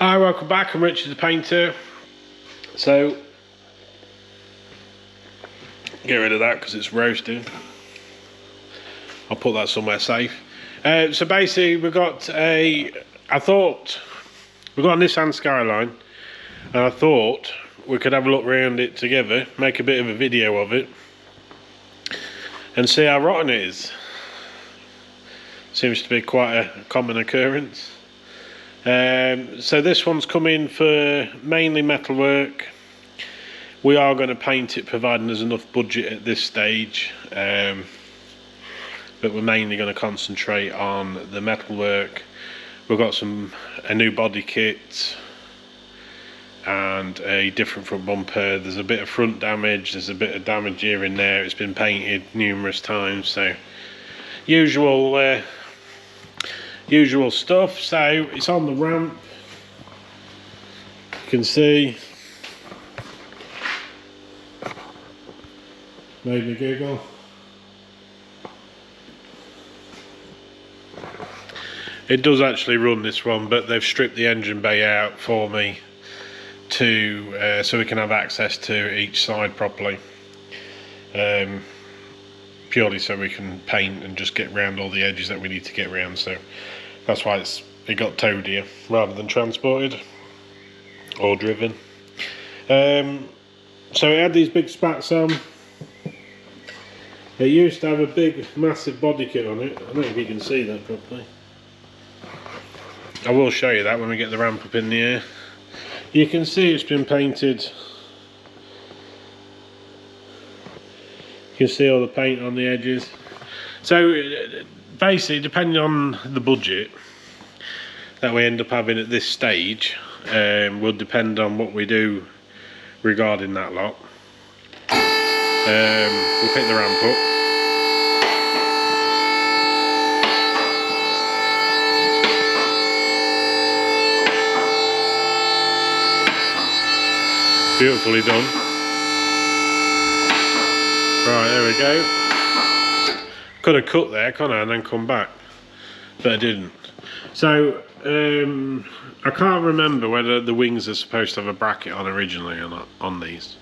Hi, welcome back. I'm Richard the Painter. So, get rid of that because it's roasting. I'll put that somewhere safe. So basically, we got a Nissan Skyline, and I thought we could have a look around it together, make a bit of a video of it, and see how rotten it is. Seems to be quite a common occurrence. So this one's come in for mainly metalwork. We are going to paint it providing there's enough budget at this stage, but we're mainly going to concentrate on the metalwork. We've got a new body kit and a different front bumper. There's a bit of front damage, there's a bit of damage here and there. It's been painted numerous times, so usual stuff. So it's on the ramp, you can see. Made me giggle. It does actually run, this one, but they've stripped the engine bay out for me to so we can have access to each side properly, purely so we can paint and just get round all the edges that we need to get round. So that's why it got towed here rather than transported or driven. So it had these big spats on. It used to have a big massive body kit on it. I don't know if you can see that properly. I will show you that when we get the ramp up in the air. You can see it's been painted. You can see all the paint on the edges. So basically, depending on the budget that we end up having at this stage, will depend on what we do regarding that lot. We'll pick the ramp up. Beautifully done. Right, there we go. Could have cut there, couldn't I, and then come back, but I didn't. So I can't remember whether the wings are supposed to have a bracket on originally or not on these.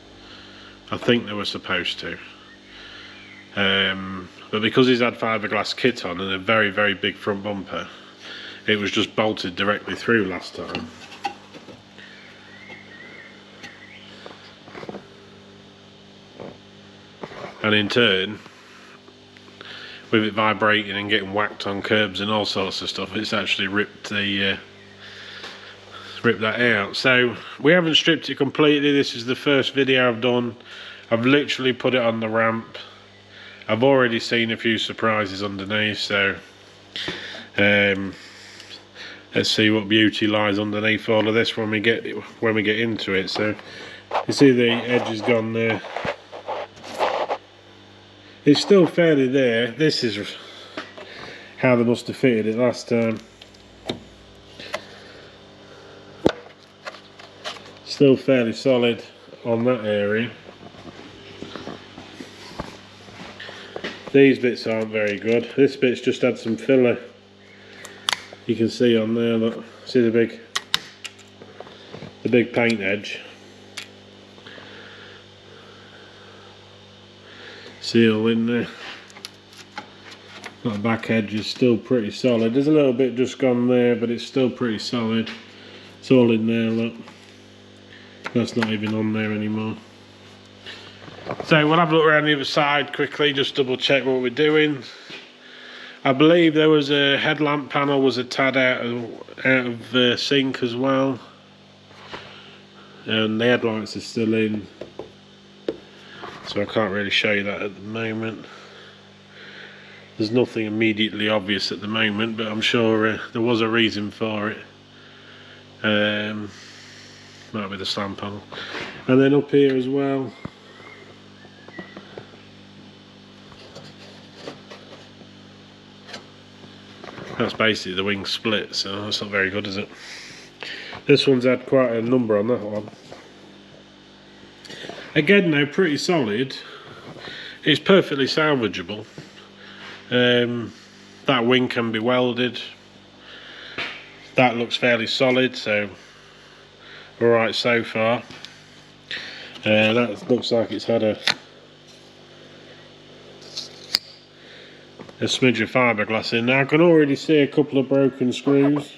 I think they were supposed to, but because he's had fiberglass kit on and a very, very big front bumper, it was just bolted directly through last time. And in turn, with it vibrating and getting whacked on curbs and all sorts of stuff, it's actually ripped that out. So we haven't stripped it completely. This is the first video I've done. I've literally put it on the ramp. I've already seen a few surprises underneath, so let's see what beauty lies underneath all of this when we get into it. So you see the edge is gone there. It's still fairly there. This is how they must have fitted it last time. Still fairly solid on that area. These bits aren't very good. This bit's just had some filler. You can see on there, look, see the big paint edge. Seal in there. That back edge is still pretty solid. There's a little bit just gone there, but it's still pretty solid. It's all in there, look. That's not even on there anymore. So we'll have a look around the other side quickly, just double check what we're doing. I believe there was a headlamp panel was a tad out of sync as well, and the headlights are still in. So I can't really show you that at the moment. There's nothing immediately obvious at the moment, but I'm sure there was a reason for it. Might be the slam panel. And then up here as well, that's basically the wing split, so that's not very good, is it? This one's had quite a number on that one. Again though, pretty solid. It's perfectly salvageable. That wing can be welded. That looks fairly solid, so alright so far. That looks like it's had a smidge of fiberglass in. Now I can already see a couple of broken screws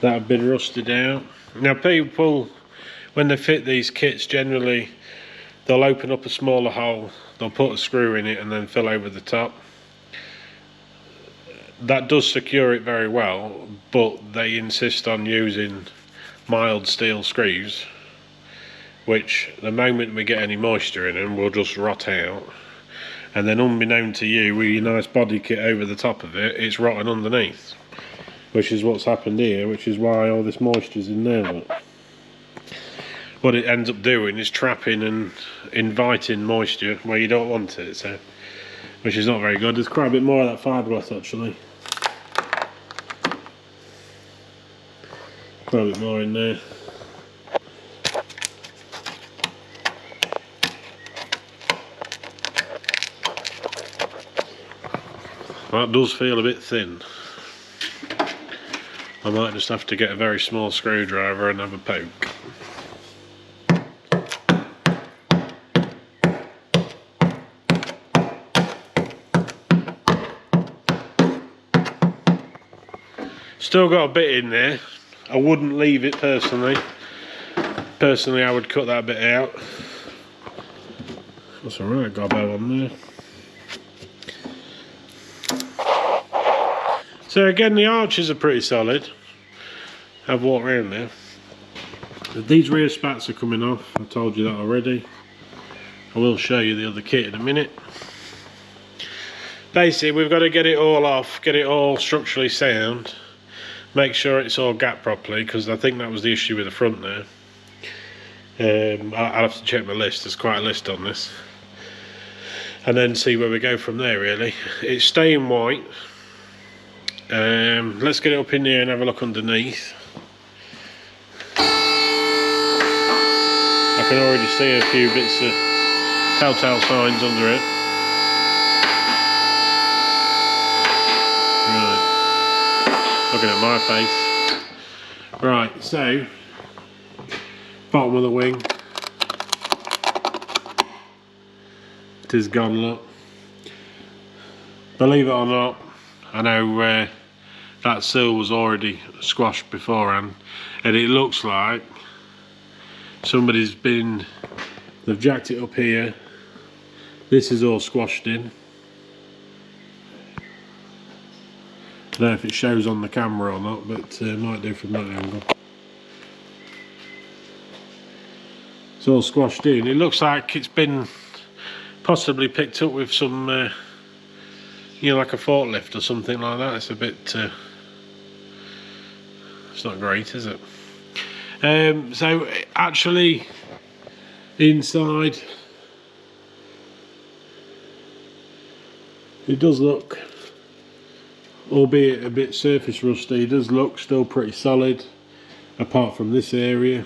that have been rusted out. Now people, when they fit these kits, generally they'll open up a smaller hole, they'll put a screw in it and then fill over the top. That does secure it very well, but they insist on using mild steel screws, which the moment we get any moisture in them will just rot out, and then unbeknown to you, with your nice body kit over the top of it, it's rotting underneath, which is what's happened here, which is why all this moisture's in there. Look. What it ends up doing is trapping and inviting moisture where you don't want it, so, which is not very good. There's quite a bit more of that fiberglass actually. Quite a bit more in there. That does feel a bit thin. I might just have to get a very small screwdriver and have a poke. Still got a bit in there. I wouldn't leave it personally. Personally, I would cut that bit out. That's alright, got a bow on there. So again, the arches are pretty solid. I've walked around there. These rear spats are coming off, I told you that already. I will show you the other kit in a minute. Basically, we've got to get it all off, get it all structurally sound. Make sure it's all gapped properly, because I think that was the issue with the front there. I'll have to check my list, there's quite a list on this. And then see where we go from there really. It's staying white. Let's get it up in here and have a look underneath. I can already see a few bits of telltale signs under it. Right, looking at my face. Right, so bottom of the wing, it is gone, look. Believe it or not, I know that sill was already squashed beforehand, and it looks like they've jacked it up here. This is all squashed in. I don't know if it shows on the camera or not, but it might do from that angle. It's all squashed in. It looks like it's been possibly picked up with some you know, like a forklift or something like that. It's a bit it's not great, is it? So actually inside it does look, albeit a bit surface rusty, it does look still pretty solid, apart from this area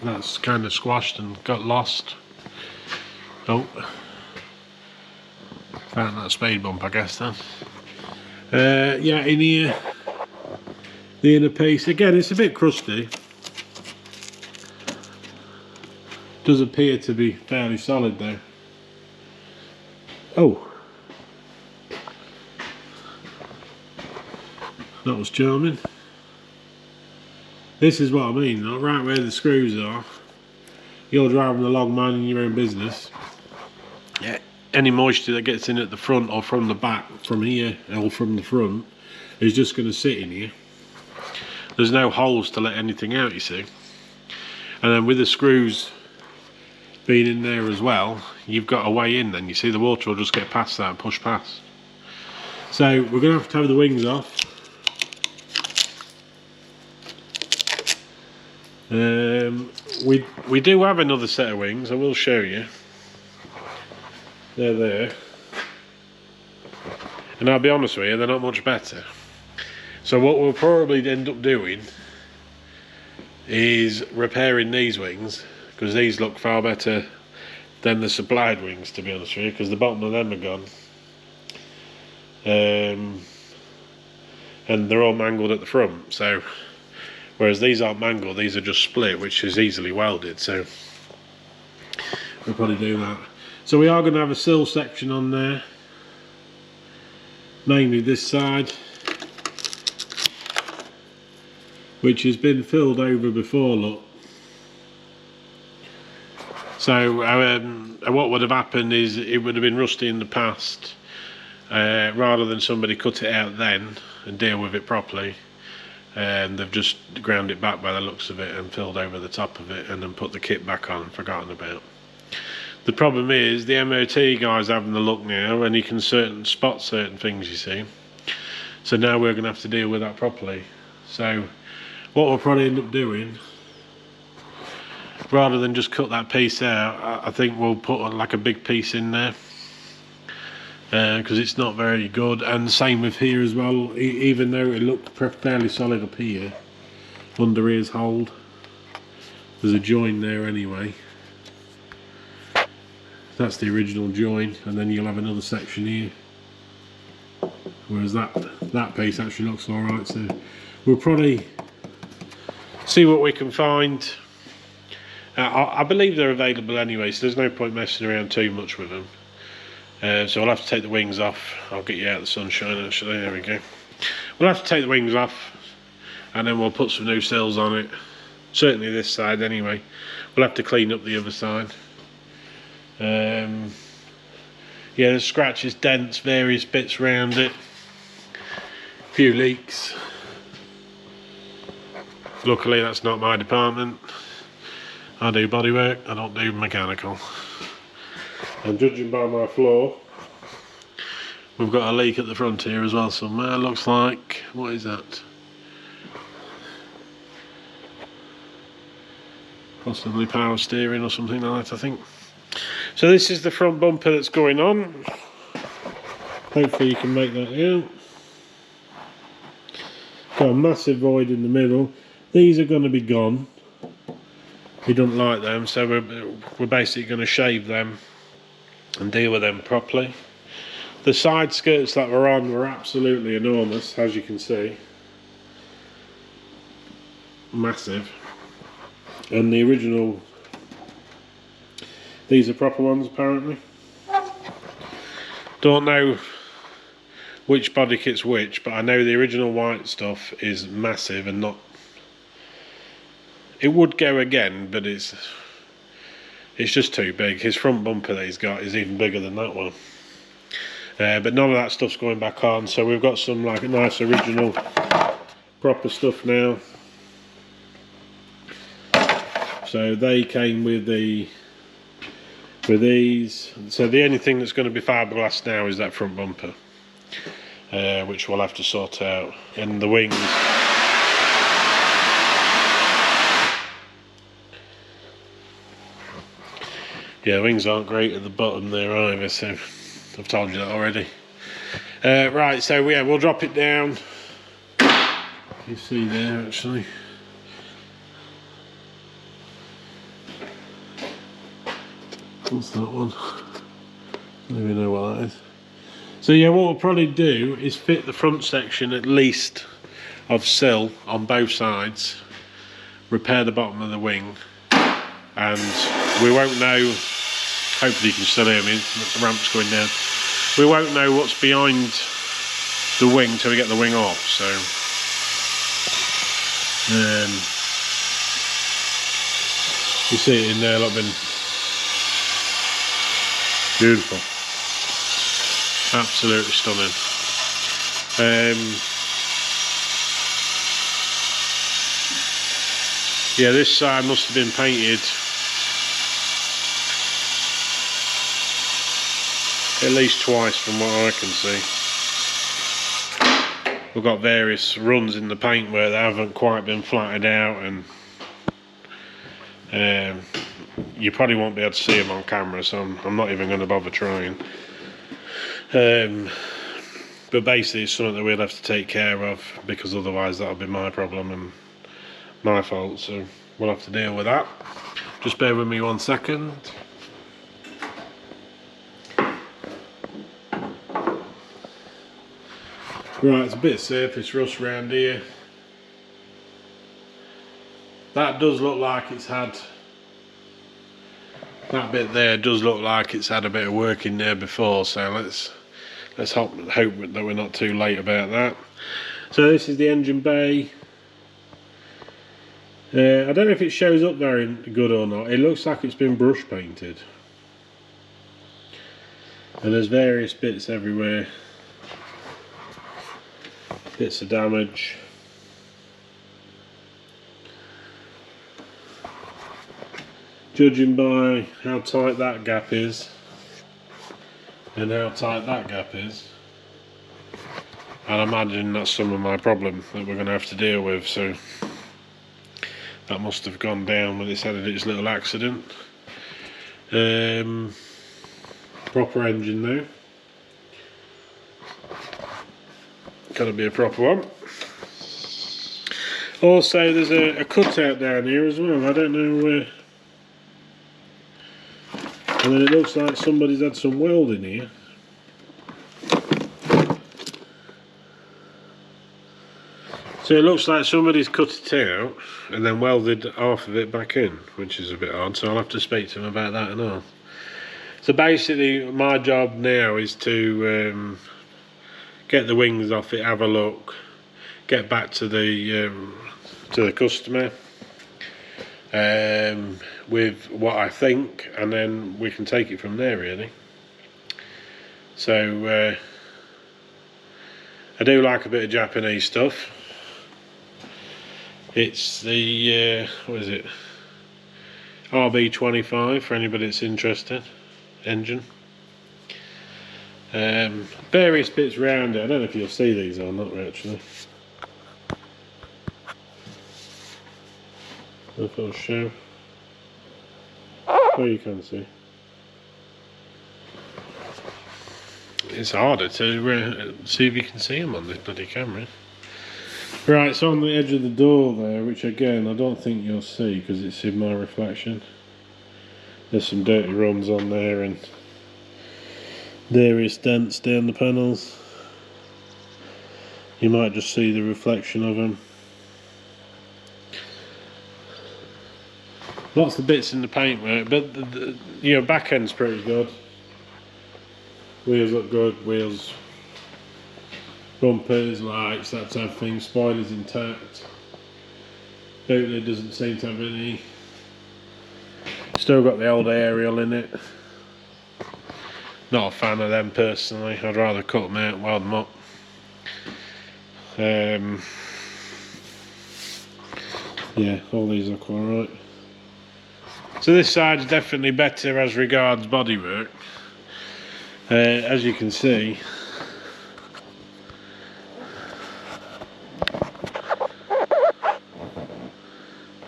that's kind of squashed and got lost. Oh, found that speed bump, I guess then. Yeah, in here, the inner piece, again it's a bit crusty. Does appear to be fairly solid though. Oh, that was charming. This is what I mean, right where the screws are. You're driving along minding your own business. Yeah. Any moisture that gets in at the front or from the back, from here or from the front, is just going to sit in here. There's no holes to let anything out, you see. And then with the screws being in there as well, you've got a way in then. You see the water will just get past that and push past. So we're going to have the wings off. We do have another set of wings, I will show you. They're there, and I'll be honest with you, they're not much better. So what we'll probably end up doing is repairing these wings, because these look far better than the supplied wings, to be honest with you, because the bottom of them are gone, and they're all mangled at the front. So Whereas these aren't mangled, these are just split, which is easily welded, so we'll probably do that. So we are going to have a sill section on there, mainly this side, which has been filled over before, look. So what would have happened is it would have been rusty in the past. Rather than somebody cut it out then and deal with it properly, and they've just ground it back by the looks of it and filled over the top of it and then put the kit back on and forgotten about. The problem is the MOT guy's having a look now, and he can spot certain things, you see. So now we're going to have to deal with that properly. So what we'll probably end up doing, rather than just cut that piece out, I think we'll put like a big piece in there, because it's not very good. And same with here as well, even though it looked fairly solid up here, under here's hold, there's a join there anyway. That's the original join, and then you'll have another section here, whereas that piece actually looks alright. So we'll probably see what we can find. I believe they're available anyway, so there's no point messing around too much with them. So I'll have to take the wings off. I'll get you out of the sunshine actually, there we go. We'll have to take the wings off, and then we'll put some new sills on it. Certainly this side anyway. We'll have to clean up the other side. Yeah, there's scratches, dents, various bits around it. A few leaks. Luckily that's not my department. I do bodywork, I don't do mechanical. And judging by my floor, we've got a leak at the front here as well somewhere. Looks like, what is that? Possibly power steering or something like that, I think. So this is the front bumper that's going on. Hopefully you can make that out. Got a massive void in the middle. These are going to be gone. We don't like them, so we're basically going to shave them and deal with them properly. The side skirts that were on were absolutely enormous, as you can see. Massive. And the original, these are proper ones apparently. Don't know which body kit's which, but I know the original white stuff is massive and not... It would go again, but it's just too big. His front bumper that he's got is even bigger than that one. But none of that stuff's going back on, so we've got some like nice original proper stuff now. So they came with these. So the only thing that's going to be fiberglass now is that front bumper, which we'll have to sort out. And the wings. Yeah, wings aren't great at the bottom there either, so I've told you that already. Right, so yeah, we'll drop it down. You see there actually. What's that one? I don't even know what that is. So yeah, what we'll probably do is fit the front section at least of sill on both sides, repair the bottom of the wing, and we won't know, hopefully you can still hear me, the ramp's going down. We won't know what's behind the wing till we get the wing off, so you see it in there, like, been beautiful, absolutely stunning. Yeah, this side must have been painted at least twice from what I can see. We've got various runs in the paint where they haven't quite been flattened out, and you probably won't be able to see them on camera, so I'm not even going to bother trying. But basically it's something that we'll have to take care of, because otherwise that'll be my problem and my fault, so we'll have to deal with that. Just bear with me 1 second. Right, it's a bit of surface rust around here. that does look like it's had, that bit there does look like it's had a bit of work in there before, so let's hope that we're not too late about that. So this is the engine bay. I don't know if it shows up very good or not. It looks like it's been brush painted, and there's various bits everywhere, bits of damage. Judging by how tight that gap is and how tight that gap is, I'd imagine that's some of my problem that we're going to have to deal with. So that must have gone down when it's had its little accident. Proper engine though. Got to be a proper one. Also, there's a cutout down here as well. I don't know where. And then it looks like somebody's had some welding here. So it looks like somebody's cut it out and then welded half of it back in, which is a bit odd, so I'll have to speak to them about that and all. So basically my job now is to get the wings off it, have a look, get back to the customer with what I think, and then we can take it from there really. So I do like a bit of Japanese stuff. It's the what is it, RB25 for anybody that's interested, engine. Various bits around it. I don't know if you'll see these or not actually. If I'll show. Oh, you can see. It's harder to see if you can see them on this bloody camera. Right, it's on the edge of the door there, which again I don't think you'll see because it's in my reflection. There's some dirty runs on there and various dents down the panels. You might just see the reflection of them. Lots of bits in the paintwork, but the back end's pretty good. Wheels look good, wheels, bumpers, lights, that type of thing. Spoiler's intact. Boot lid doesn't seem to have any. Still got the old aerial in it. Not a fan of them personally. I'd rather cut them out and weld them up. Yeah, all these look alright. So this side's definitely better as regards bodywork. As you can see,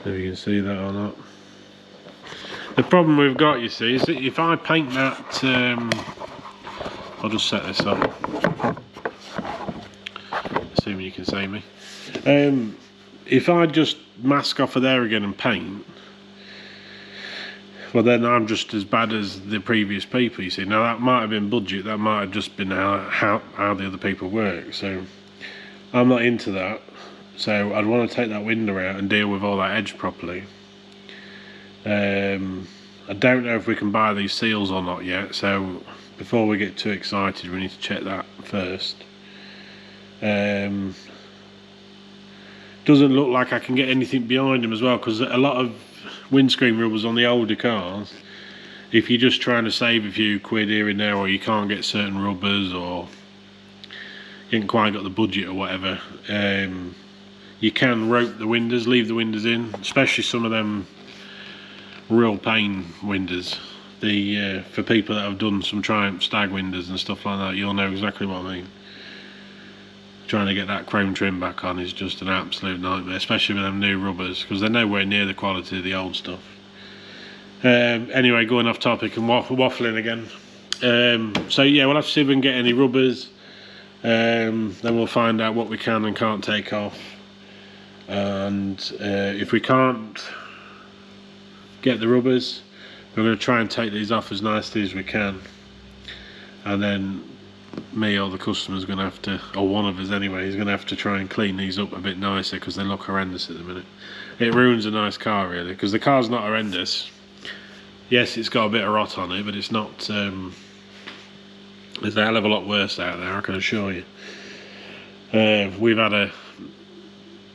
if you can see that or not. The problem we've got, you see, is that if I paint that, I'll just set this up, assuming you can see me. If I just mask off of there again and paint, well then I'm just as bad as the previous people, you see. Now that might have been budget, that might have just been how the other people work, so I'm not into that. So I'd want to take that window out and deal with all that edge properly. I don't know if we can buy these seals or not yet, so before we get too excited we need to check that first. Doesn't look like I can get anything behind them as well, because a lot of windscreen rubbers on the older cars, if you're just trying to save a few quid here and there, or you can't get certain rubbers, or you haven't quite got the budget or whatever, you can rope the windows, leave the windows in, especially some of them real pain windows. For people that have done some Triumph stag windows and stuff like that, you'll know exactly what I mean. Trying to get that chrome trim back on is just an absolute nightmare, especially with them new rubbers, because they're nowhere near the quality of the old stuff. Anyway, going off topic and waffling again. So yeah, we'll have to see if we can get any rubbers. Then we'll find out what we can and can't take off. And if we can't get the rubbers, we're going to try and take these off as nicely as we can. And then me or the customer's going to have to, or one of us anyway, is going to have to try and clean these up a bit nicer because they look horrendous at the minute. It ruins a nice car really, because the car's not horrendous. Yes, it's got a bit of rot on it, but it's not, there's a hell of a lot worse out there, I can assure you. We've had a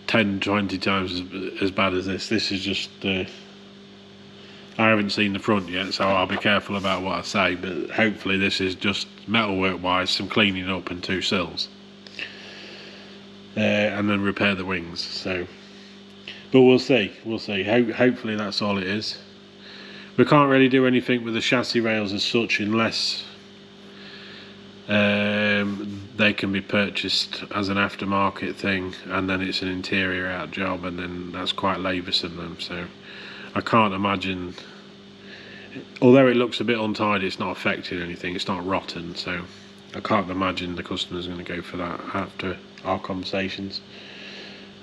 10-20 times as bad as this. This is just, I haven't seen the front yet, so I'll be careful about what I say, but hopefully this is just metalwork wise, some cleaning up and 2 sills, and then repair the wings. So, but we'll see. Hopefully that's all it is. We can't really do anything with the chassis rails as such unless they can be purchased as an aftermarket thing, and then it's an interior out job, and then that's quite laboursome then. So I can't imagine, although it looks a bit untidy, it's not affecting anything, it's not rotten, so I can't imagine the customer's going to go for that after our conversations.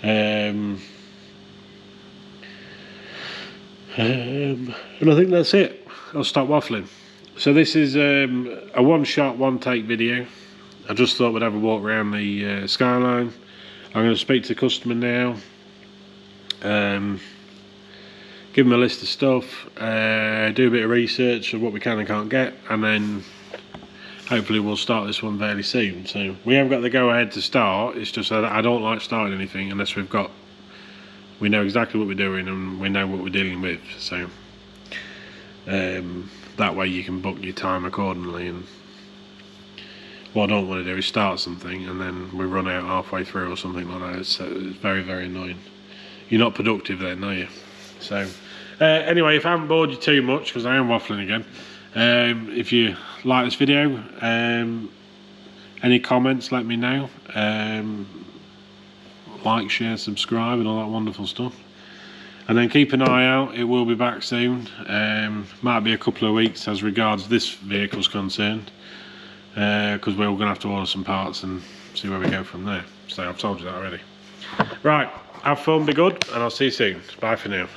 And I think that's it. I'll stop waffling. So this is a one-shot, one-take video. I just thought we'd have a walk around the skyline. I'm going to speak to the customer now, give them a list of stuff, do a bit of research of what we can and can't get, and then hopefully we'll start this one fairly soon. So we haven't got the go-ahead to start. It's just that I don't like starting anything unless we know exactly what we're doing and we know what we're dealing with. So that way you can book your time accordingly. And what I don't want to do is start something and then we run out halfway through or something like that. So it's very, very annoying. You're not productive then, are you? So anyway, if I haven't bored you too much, because I am waffling again, if you like this video, any comments, let me know. Like, share, subscribe and all that wonderful stuff, and then keep an eye out. It will be back soon. Might be a couple of weeks as regards this vehicle's concerned, because we're going to have to order some parts and see where we go from there. So I've told you that already. Right, have fun, be good, and I'll see you soon. Bye for now.